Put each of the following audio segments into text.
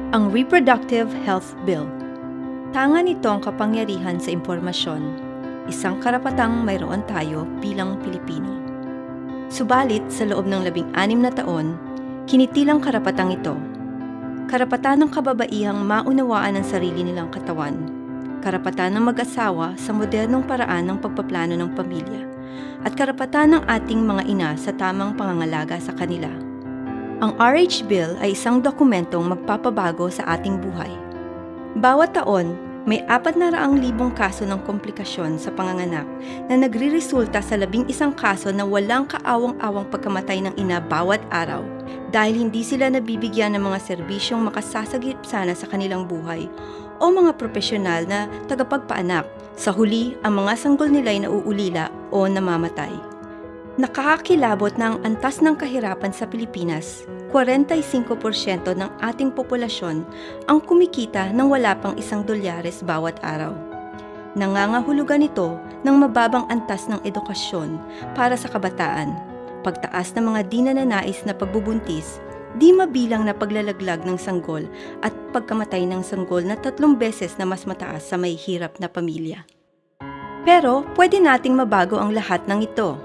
Ang Reproductive Health Bill. Tanga nito ang kapangyarihan sa impormasyon, isang karapatang mayroon tayo bilang Pilipino. Subalit sa loob ng 16 na taon, kinitilang karapatang ito. Karapatan ng kababaihang maunawaan ang sarili nilang katawan, karapatan ng mag-asawa sa modernong paraan ng pagpaplano ng pamilya, at karapatan ng ating mga ina sa tamang pangangalaga sa kanila. Ang RH Bill ay isang dokumentong magpapabago sa ating buhay. Bawat taon, may 400,000 kaso ng komplikasyon sa panganganak na nagriresulta sa 11 kaso na walang kaawang-awang pagkamatay ng ina bawat araw dahil hindi sila nabibigyan ng mga serbisyong makasasagip sana sa kanilang buhay o mga profesional na tagapagpaanak. Sa huli, ang mga sanggol nila ay nauulila o namamatay. Nakakakilabot na ang antas ng kahirapan sa Pilipinas, 45% ng ating populasyon ang kumikita ng wala pang $1 bawat araw. Nangangahulugan ito ng mababang antas ng edukasyon para sa kabataan, pagtaas ng mga di nananais na pagbubuntis, di mabilang na paglalaglag ng sanggol at pagkamatay ng sanggol na 3 beses na mas mataas sa may hirap na pamilya. Pero pwede nating mabago ang lahat ng ito.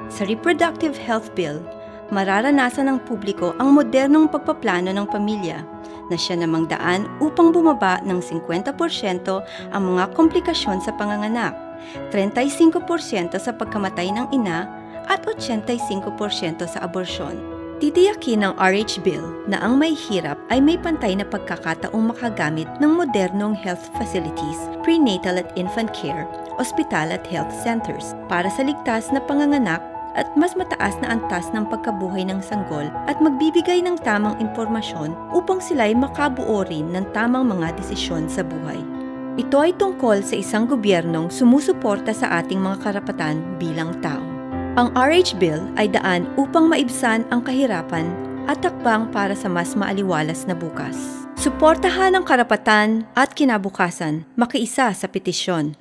Sa Reproductive Health Bill, mararanasan ng publiko ang modernong pagpaplano ng pamilya na siya namang daan upang bumaba ng 50% ang mga komplikasyon sa panganganak, 35% sa pagkamatay ng ina at 85% sa aborsyon. Titiyakin ng RH Bill na ang may hirap ay may pantay na pagkakataong makagamit ng modernong health facilities, prenatal at infant care, ospital at health centers para sa ligtas na panganganak at mas mataas na antas ng pagkabuhay ng sanggol at magbibigay ng tamang impormasyon upang sila'y makabuo rin ng tamang mga desisyon sa buhay. Ito ay tungkol sa isang gobyernong sumusuporta sa ating mga karapatan bilang tao. Ang RH Bill ay daan upang maibsan ang kahirapan at takbang para sa mas maaliwalas na bukas. Suportahan ang karapatan at kinabukasan, makiisa sa petisyon.